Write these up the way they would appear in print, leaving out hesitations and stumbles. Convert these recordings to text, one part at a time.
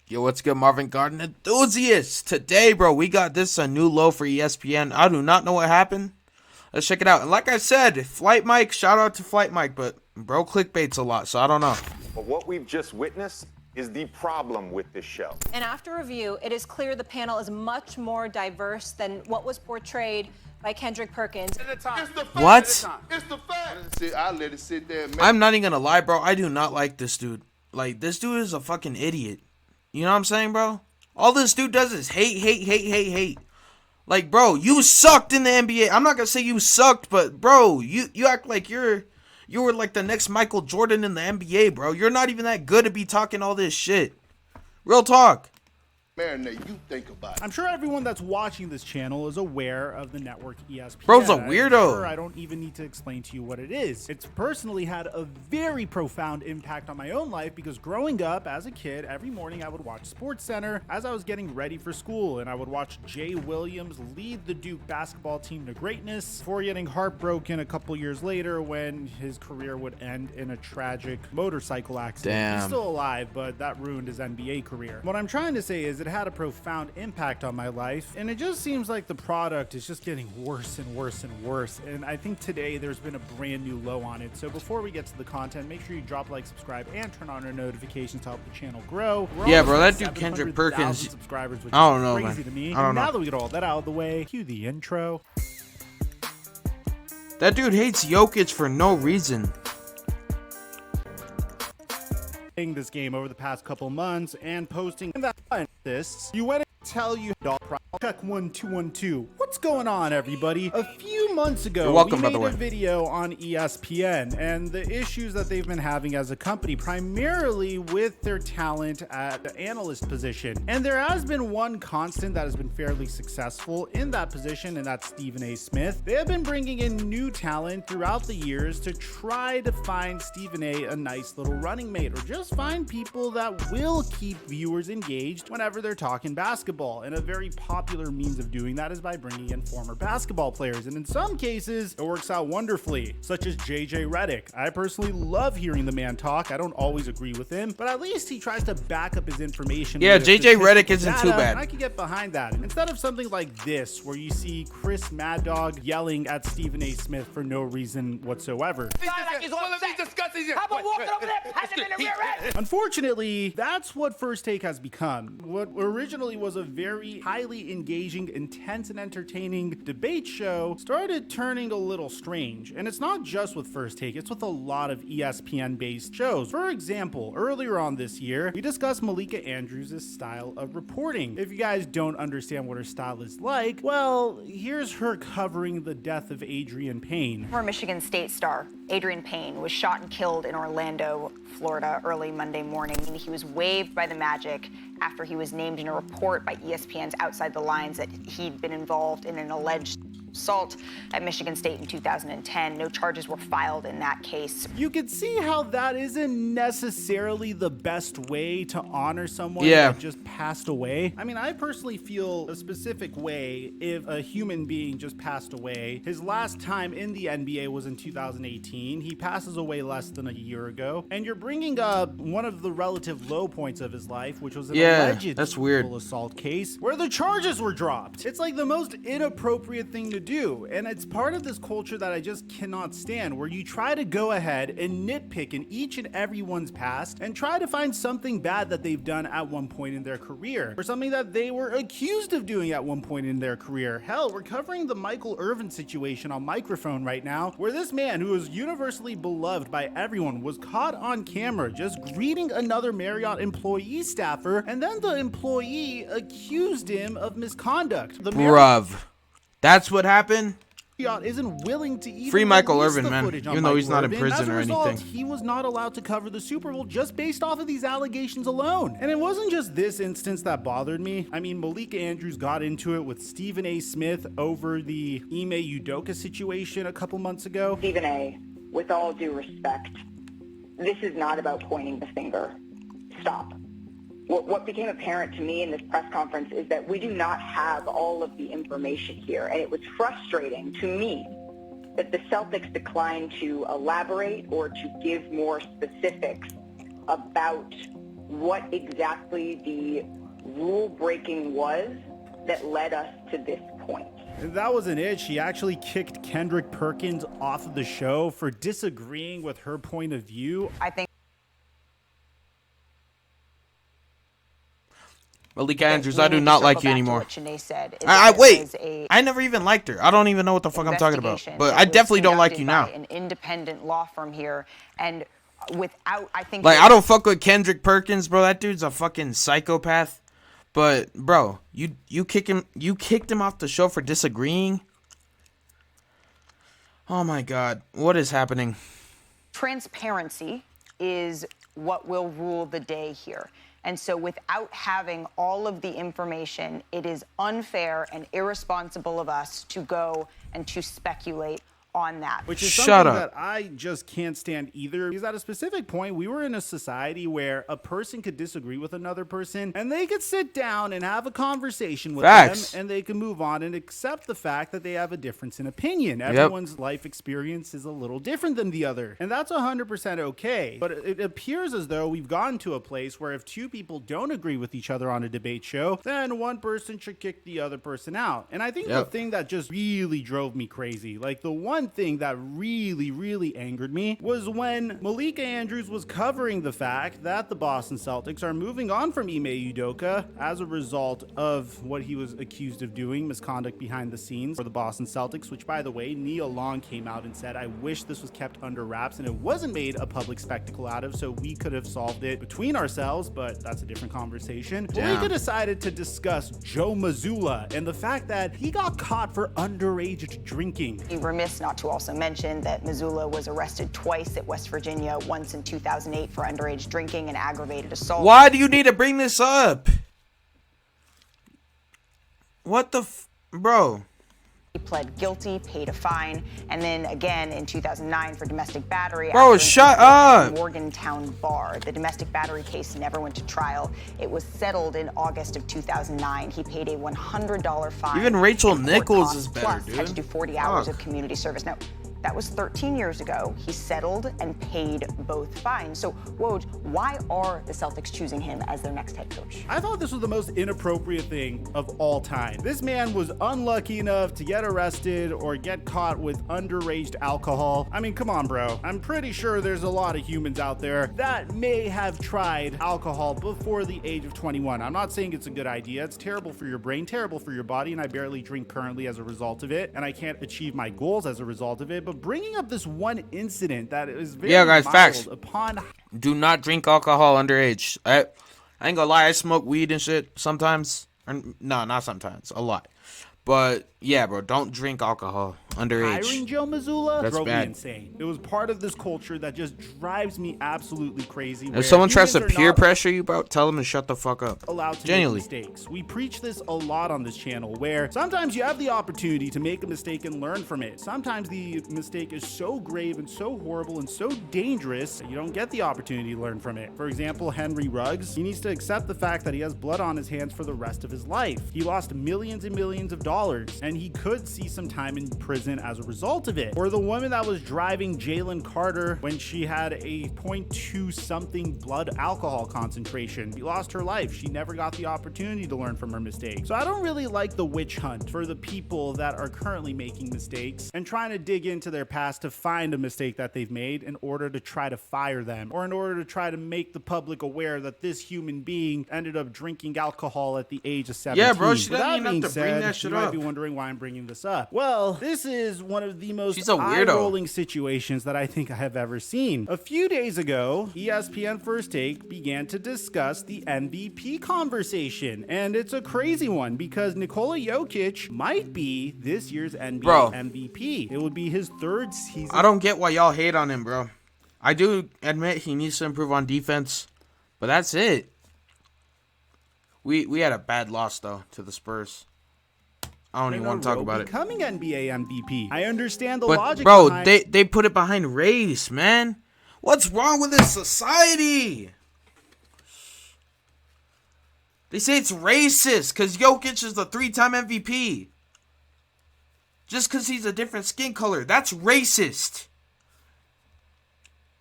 Yo, what's good, Marvin Garden enthusiasts? Today, bro, we got this a new low for ESPN. I do not know what happened. Let's check it out. And like I said, Flight Mike, shout out to Flight Mike, but bro clickbaits a lot, so I don't know. But what we've just witnessed is the problem with this show. And after review, it is clear the panel is much more diverse than what was portrayed by Kendrick Perkins. What? It's the fact. I'll let it sit there. I'm not even gonna lie, bro. I do not like this dude. Like, this dude is a fucking idiot. You know what I'm saying, bro? All this dude does is hate. Like, bro, you sucked in the NBA. I'm not gonna say you sucked, but bro, you act like you were like the next Michael Jordan in the NBA, bro. You're not even that good to be talking all this shit. Real talk. Marinate, you think about it. I'm sure everyone that's watching this channel is aware of the network ESPN. Bro's a weirdo. I'm sure I don't even need to explain to you what it is. It's personally had a very profound impact on my own life because growing up as a kid, every morning I would watch SportsCenter as I was getting ready for school, and I would watch Jay Williams lead the Duke basketball team to greatness before getting heartbroken a couple years later when his career would end in a tragic motorcycle accident. Damn. He's still alive, but that ruined his NBA career. What I'm trying to say is it had a profound impact on my life, and it just seems like the product is just getting worse and worse and worse, and I think today there's been a brand new low on it. So before we get to the content, make sure you drop a like, subscribe, and turn on our notifications to help the channel grow. Yeah, bro, that almost at dude Kendrick 700,000 Perkins, subscribers, which I don't is know, crazy man. to me. I don't Now know. that we get all that out of the way, cue the intro. That dude hates Jokic for no reason. This game over the past couple months and posting that this you went and tell you check 1212. What's going on, everybody? A few months ago, You're welcome, we by made the way. a video on ESPN and the issues that they've been having as a company, primarily with their talent at the analyst position. And there has been one constant that has been fairly successful in that position, and that's Stephen A. Smith. They have been bringing in new talent throughout the years to try to find Stephen A. nice little running mate, or just find people that will keep viewers engaged whenever they're talking basketball. And a very popular means of doing that is by bringing in former basketball players, and in some cases it works out wonderfully, such as JJ Redick. I personally love hearing the man talk. I don't always agree with him, but at least he tries to back up his information. Yeah, with JJ Redick statistical isn't too data, bad. and I can get behind that. And instead of something like this where you see Chris Mad Dog yelling at Stephen A. Smith for no reason whatsoever. Unfortunately, that's what First Take has become. What originally was a very highly engaging, intense, and entertaining debate show started turning a little strange. And it's not just with First Take, it's with a lot of ESPN-based shows. For example, earlier on this year, we discussed Malika Andrews' style of reporting. If you guys don't understand what her style is like, well, here's her covering the death of Adrian Payne. Former Michigan State star Adrian Payne was shot and killed in Orlando, Florida, early Monday morning. He was waived by the Magic after he was named in a report by ESPN's Outside the Lines that he'd been involved in an alleged assault at Michigan State in 2010. No charges were filed in that case. You can see how that isn't necessarily the best way to honor someone Yeah. that just passed away. I mean, I personally feel a specific way if a human being just passed away. His last time in the NBA was in 2018. He passes away less than a year ago. And you're bringing up one of the relative low points of his life, which was an alleged that's weird. sexual assault case where the charges were dropped. It's like the most inappropriate thing to do, and it's part of this culture that I just cannot stand, where you try to go ahead and nitpick in each and everyone's past and try to find something bad that they've done at one point in their career, or something that they were accused of doing at one point in their career. Hell, we're covering the Michael Irvin situation on microphone right now, where this man, who is universally beloved by everyone, was caught on camera just greeting another Marriott employee staffer, and then the employee accused him of misconduct. The Bruv. That's what happened? Marriott isn't willing to even Free Michael release Irvin, the man. footage on Even though he's Michael not in Irvin. prison As a or result, anything. he was not allowed to cover the Super Bowl just based off of these allegations alone. And it wasn't just this instance that bothered me. I mean, Malika Andrews got into it with Stephen A. Smith over the Ime Udoka situation a couple months ago. Stephen A., with all due respect, this is not about pointing the finger. Stop. What became apparent to me in this press conference is that we do not have all of the information here, and it was frustrating to me that the Celtics declined to elaborate or to give more specifics about what exactly the rule breaking was that led us to this point. That wasn't it. She actually kicked Kendrick Perkins off of the show for disagreeing with her point of view. I think Malika Andrews, I do not like you anymore. Said, wait. I never even liked her. I don't even know what the fuck I'm talking about. But I definitely don't like you now. An independent law firm here, and without, I think, like, I don't fuck with Kendrick Perkins, bro. That dude's a fucking psychopath. But bro, you kicked him off the show for disagreeing. Oh my God, what is happening? Transparency is what will rule the day here. And so without having all of the information, it is unfair and irresponsible of us to go and to speculate on that. Which is something that I just can't stand either. Because at a specific point, we were in a society where a person could disagree with another person and they could sit down and have a conversation with them and they can move on and accept the fact that they have a difference in opinion. Everyone's life experience is a little different than the other. And that's 100% okay. But it appears as though we've gotten to a place where if two people don't agree with each other on a debate show, then one person should kick the other person out. And I think the thing that just really drove me crazy, like the one thing that really angered me, was when Malika Andrews was covering the fact that the Boston Celtics are moving on from Ime Udoka as a result of what he was accused of doing, misconduct behind the scenes for the Boston Celtics, which, by the way, Nia Long came out and said, I wish this was kept under wraps and it wasn't made a public spectacle out of, so we could have solved it between ourselves, but that's a different conversation. Malika decided to discuss Joe Mazzulla and the fact that he got caught for underage drinking. Be remiss not to also mention that Mazzulla was arrested twice at West Virginia, once in 2008 for underage drinking and aggravated assault. Why do you need to bring this up? What the bro? He pled guilty, paid a fine, and then again in 2009 for domestic battery. Bro, shut up! Morgantown bar. The domestic battery case never went to trial. It was settled in August of 2009. He paid a $100 fine. Even Rachel Nichols is better, dude. Had to do 40 hours of community service. Now, that was 13 years ago. He settled and paid both fines. So, Woj, why are the Celtics choosing him as their next head coach? I thought this was the most inappropriate thing of all time. This man was unlucky enough to get arrested or get caught with underage alcohol. I mean, come on, bro. I'm pretty sure there's a lot of humans out there that may have tried alcohol before the age of 21. I'm not saying it's a good idea. It's terrible for your brain, terrible for your body, and I barely drink currently as a result of it, and I can't achieve my goals as a result of it. But bringing up this one incident that is very facts. Upon do not drink alcohol underage. I ain't gonna lie, I smoke weed and shit sometimes. No, not sometimes, a lot. But yeah, bro, don't drink alcohol underage. Hiring Joe Mazzulla drove bad. me insane. It was part of this culture that just drives me absolutely crazy. If someone tries to peer pressure you, bro, tell them to shut the fuck up. Allowed to make mistakes. We preach this a lot on this channel, where sometimes you have the opportunity to make a mistake and learn from it. Sometimes the mistake is so grave and so horrible and so dangerous that you don't get the opportunity to learn from it. For example, Henry Ruggs, he needs to accept the fact that he has blood on his hands for the rest of his life. He lost millions and millions of dollars, and he could see some time in prison as a result of it. Or the woman that was driving Jalen Carter when she had a 0.2 something blood alcohol concentration. She lost her life. She never got the opportunity to learn from her mistakes. So I don't really like the witch hunt for the people that are currently making mistakes and trying to dig into their past to find a mistake that they've made in order to try to fire them, or in order to try to make the public aware that this human being ended up drinking alcohol at the age of 17. Yeah, bro, she doesn't even have to bring that shit up. You might up. be wondering why I'm bringing this up. Well, this is one of the most She's a weirdo. eye-rolling situations that I think I have ever seen. A few days ago, ESPN First Take began to discuss the MVP conversation, and it's a crazy one because Nikola Jokic might be this year's NBA MVP. It would be his third season. I don't get why y'all hate on him, bro. I do admit he needs to improve on defense, but that's it. We had a bad loss though to the Spurs. I don't even want to talk about it. Becoming NBA MVP. I understand the But logic bro, behind they put it behind race, man. What's wrong with this society? They say it's racist because Jokic is the 3-time MVP. Just because he's a different skin color. That's racist.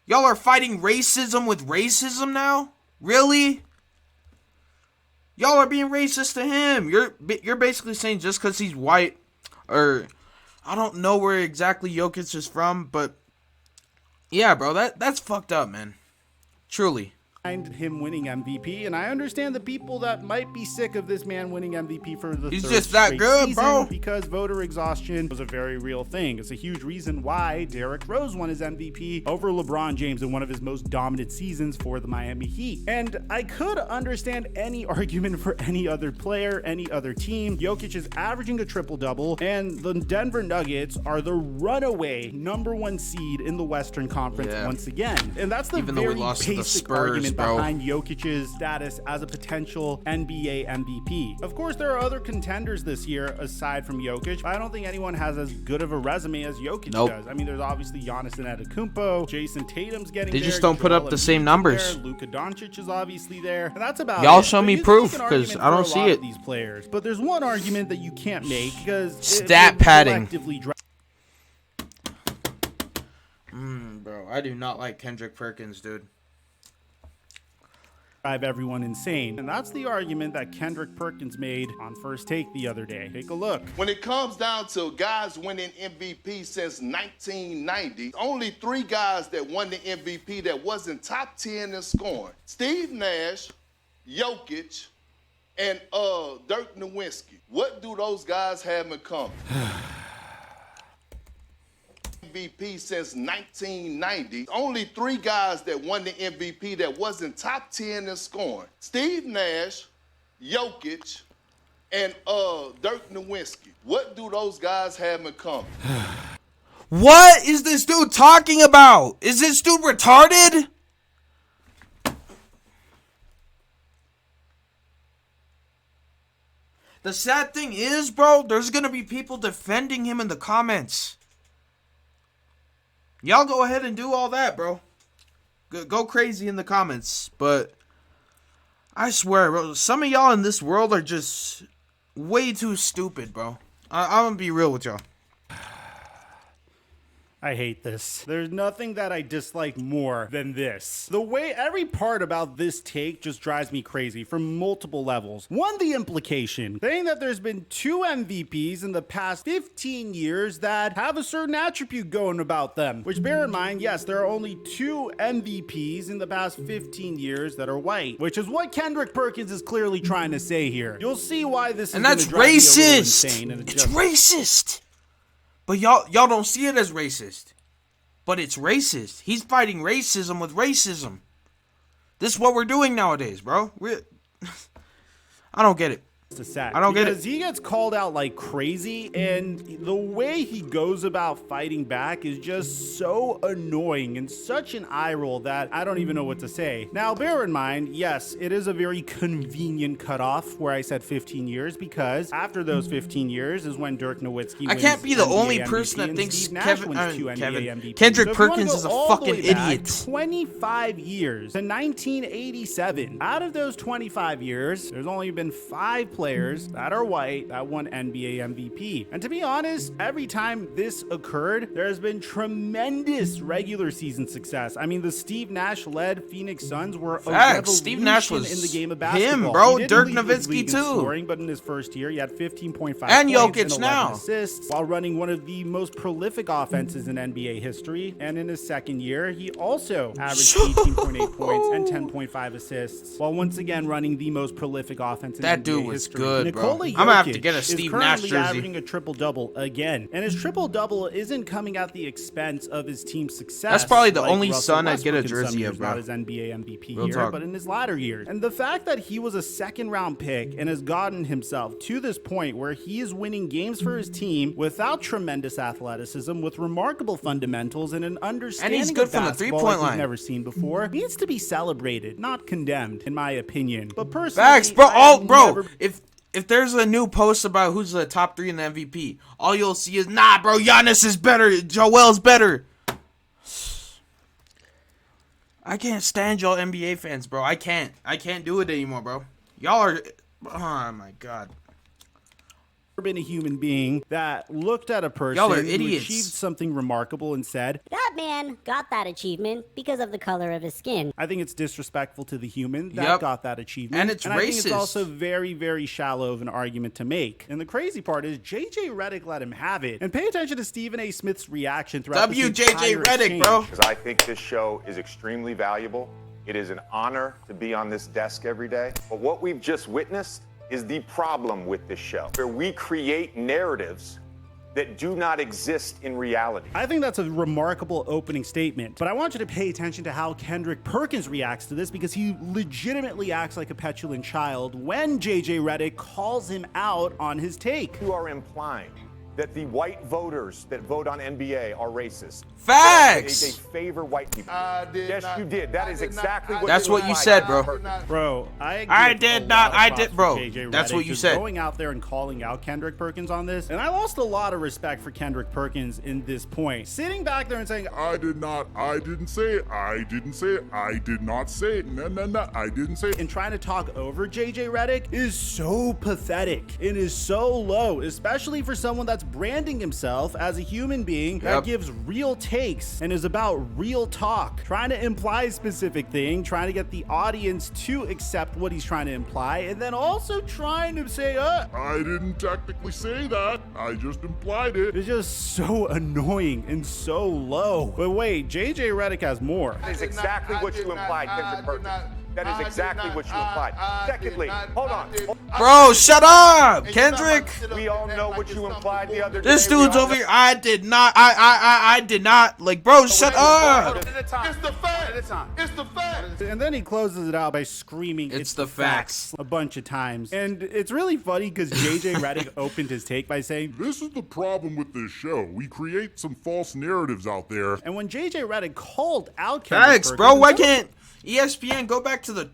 Y'all are fighting racism with racism now? Really? Y'all are being racist to him. You're basically saying just because he's white, or I don't know where exactly Jokic is from, but yeah, bro, that's fucked up, man. Truly. Him winning MVP, and I understand the people that might be sick of this man winning MVP for the He's third just that straight good, season, bro. because voter exhaustion was a very real thing. It's a huge reason why Derrick Rose won his MVP over LeBron James in one of his most dominant seasons for the Miami Heat. And I could understand any argument for any other player, any other team. Jokic is averaging a triple-double, and the Denver Nuggets are the runaway #1 seed in the Western Conference once again. And that's the Even though we very lost to the basic Spurs, argument bro. behind Jokic's status as a potential NBA MVP. Of course, there are other contenders this year aside from Jokic, but I don't think anyone has as good of a resume as Jokic does. I mean, there's obviously Giannis Antetokounmpo, Jason Tatum's getting They there. just don't put up the same numbers. Luka Doncic is obviously there. And that's about Y'all it. show But me you can proof, make an 'cause argument I don't for a see lot it. of these players, but there's one argument that you can't make because Stat padding. collectively Bro, I do not like Kendrick Perkins, dude. drive everyone insane. And that's the argument that Kendrick Perkins made on First Take the other day. Take a look. When it comes down to guys winning MVP since 1990, only 3 guys that won the MVP that wasn't top 10 in scoring. Steve Nash, Jokic, and Dirk Nowitzki. What do those guys have in common? MVP since 1990. Only 3 guys that won the MVP that wasn't top 10 in scoring. Steve Nash, Jokic, and Dirk Nowitzki. What do those guys have in common? What is this dude talking about? Is this dude retarded? The sad thing is, bro, there's gonna be people defending him in the comments. Y'all go ahead and do all that, bro. Go crazy in the comments. But I swear, bro, some of y'all in this world are just way too stupid, bro. I'm gonna be real with y'all. I hate this. There's nothing that I dislike more than this. The way every part about this take just drives me crazy from multiple levels. One, the implication, saying that there's been 2 MVPs in the past 15 years that have a certain attribute going about them. Which, bear in mind, yes, there are only 2 MVPs in the past 15 years that are white, which is what Kendrick Perkins is clearly trying to say here. You'll see why this is And that's gonna drive me a little racist. insane, and It's racist. But y'all don't see it as racist. But it's racist. He's fighting racism with racism. This is what we're doing nowadays, bro. I don't get it. Set I don't get it. because he gets called out like crazy, and the way he goes about fighting back is just so annoying and such an eye roll that I don't even know what to say. Now, bear in mind, yes, it is a very convenient cutoff where I said 15 years, because after those 15 years is when Dirk Nowitzki I can't be the NBA only MVP person that and thinks Steve Nash Kevin- wins 2 Kevin- NBA MVPs. Kendrick So if you wanna Perkins go is a all the fucking way back idiot. 25 years to 1987. Out of those 25 years, there's only been 5 players that are white that won NBA MVP. And to be honest, every time this occurred, there has been tremendous regular season success. I mean, the Steve Nash-led Phoenix Suns were a Facts. Steve Nash revolution was in the game of him, basketball. bro. He didn't Dirk lead the Nowitzki league in too. scoring, but in his first year, he had 15.5 And points Jokic and 11 now. assists while running one of the most prolific offenses in NBA history. And in his second year, he also averaged 18.8 points and 10.5 assists while once again running the most prolific offense in That NBA dude was history. good, bro. Nikola I'm gonna have to Jokic get a is Steve currently Nash jersey. averaging a triple-double again. And his triple-double isn't coming at the expense of his team's success. That's probably the like only Russell son I'd get a Westbrook in some jersey years, of, bro. Not his NBA MVP Real year, talk. but in his latter years. And the fact that he was a second-round pick and has gotten himself to this point where he is winning games for his team without tremendous athleticism, with remarkable fundamentals and an understanding good of from the basketball three-point like we've line. never seen before, needs to be celebrated, not condemned, in my opinion. But personally, Facts, bro. I have never If there's a new post about who's the top 3 in the MVP, all you'll see is, nah, bro, Giannis is better, Joel's better. I can't stand y'all NBA fans, bro. I can't do it anymore, bro. Y'all are, oh my god. been a human being that looked at a person Y'all are who idiots. achieved something remarkable and said, That man got that achievement because of the color of his skin. I think it's disrespectful to the human that Yep. got that achievement. And it's I think it's racist. also very, very shallow of an argument to make. And the crazy part is JJ Redick let him have it. And pay attention to Stephen A. Smith's reaction throughout this WJJ entire Redick, exchange. bro. Because I think this show is extremely valuable. It is an honor to be on this desk every day. But what we've just witnessed is the problem with this show, where we create narratives that do not exist in reality. I think that's a remarkable opening statement, but I want you to pay attention to how Kendrick Perkins reacts to this, because he legitimately acts like a petulant child when JJ Redick calls him out on his take. You are implying that the white voters that vote on NBA are racist. Facts. They favor white people. Yes, not- you did. That I is did exactly not- what That's you what you implied. said, bro. Bro, I did not. I did, bro. That's what you said. Going out there and calling out Kendrick Perkins on this, and I lost a lot of respect for Kendrick Perkins in this point. Sitting back there and saying, I didn't say it, I did not say it, no, I didn't say it. and trying to talk over JJ Redick is so pathetic and is so low, especially for someone that's branding himself as a human being that Yep. gives real takes and is about real talk, trying to imply a specific thing, trying to get the audience to accept what he's trying to imply, and then also trying to say, I didn't technically say that, I just implied it. it's just so annoying and so low. But wait, JJ Redick has more. That is exactly what you implied, Kendrick Perkins. That is exactly what you implied. Secondly, hold on. Bro, shut up, Kendrick. We all know what you implied the other day. This We dude's all over know- here. I did not. I did not. Like, bro, shut up. It's the fact. It's the fact. And then he closes it out by screaming, It's the facts. a bunch of times. And it's really funny because JJ Redick opened his take by saying, This is the problem with this show. We create some false narratives out there. and when JJ Redick called out Kendrick Facts, Perkins, bro. Why instead of can't ESPN go back to the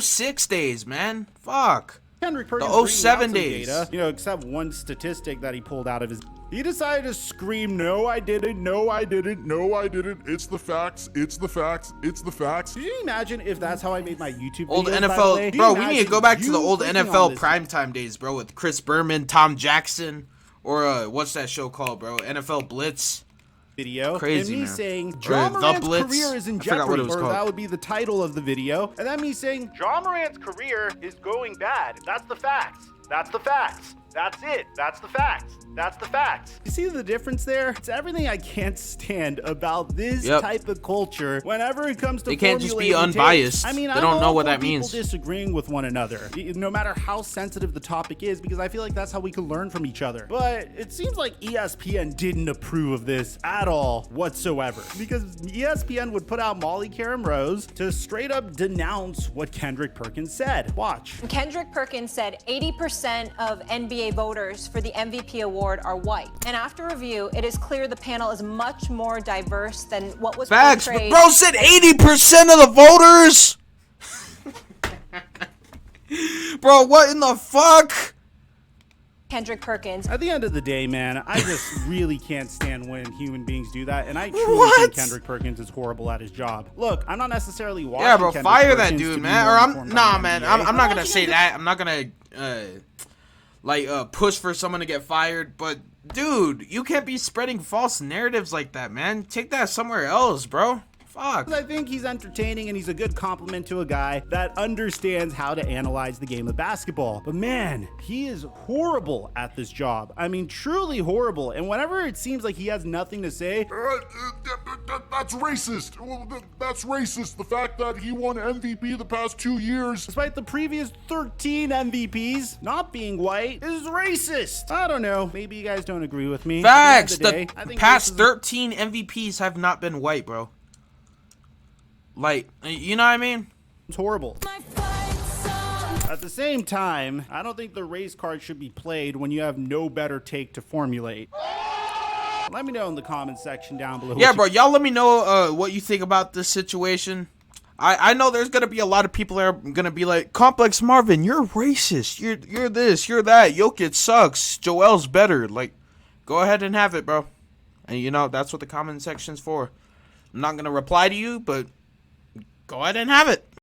06 days, man? Fuck. Kendrick Perkins the bringing 07 out some days. data, except one statistic that he pulled out of his, he decided to scream, no, I didn't, no, I didn't. No, I didn't. It's the facts. It's the facts. It's the facts. Can you imagine if that's how I made my YouTube Old videos, by the way? NFL, Can you bro. We need to imagine go back to you the old clicking on NFL this? primetime days, bro, with Chris Berman, Tom Jackson, or what's that show called, bro? NFL Blitz. Video Crazy, and me man. saying Or John The Morant's Blitz. career is in I forgot what jeopardy, it was or called. that would be the title of the video, and then me saying John Morant's career is going bad. That's the facts. That's the facts. That's it. That's the facts. That's the facts. You see the difference there? It's everything I can't stand about this Yep. type of culture whenever it comes to They can't just be formulating unbiased. takes. I mean, They I'm don't know all what for that people means. disagreeing with one another, no matter how sensitive the topic is, because I feel like that's how we can learn from each other. But it seems like ESPN didn't approve of this at all whatsoever, because ESPN would put out Molly Karen Rose to straight up denounce what Kendrick Perkins said. Watch. Kendrick Perkins said 80% of NBA voters for the MVP award are white. And after review, it is clear the panel is much more diverse than what was Facts. portrayed. Bro said 80% of the voters. Bro, what in the fuck? Kendrick Perkins. At the end of the day, man, I just really can't stand when human beings do that, and I truly What? think Kendrick Perkins is horrible at his job. Look, I'm not necessarily watching Yeah, bro, Kendrick fire that Perkins to dude, be man. more Or informed nah, on the man. NBA. I'm not gonna watching say him that. I'm not gonna push for someone to get fired. But dude, you can't be spreading false narratives like that, man. Take that somewhere else, bro. Fuck. I think he's entertaining and he's a good compliment to a guy that understands how to analyze the game of basketball. But man, he is horrible at this job. I mean, truly horrible. And whenever it seems like he has nothing to say, That's racist. That's racist. The fact that he won MVP the past 2 years. despite the previous 13 MVPs not being white, is racist. I don't know. Maybe you guys don't agree with me. Facts. At the end The of day, I think past racism- 13 MVPs have not been white, bro. Like, you know what I mean? It's horrible. At the same time, I don't think the race card should be played when you have no better take to formulate. Let me know in the comment section down below. Yeah, bro. Y'all let me know what you think about this situation. I know there's gonna be a lot of people that are gonna be like, Complex Marvin, you're racist. You're this, you're that. Jokic sucks. Joel's better. Like, go ahead and have it, bro. And you know that's what the comment section's for. I'm not gonna reply to you, but go ahead and have it.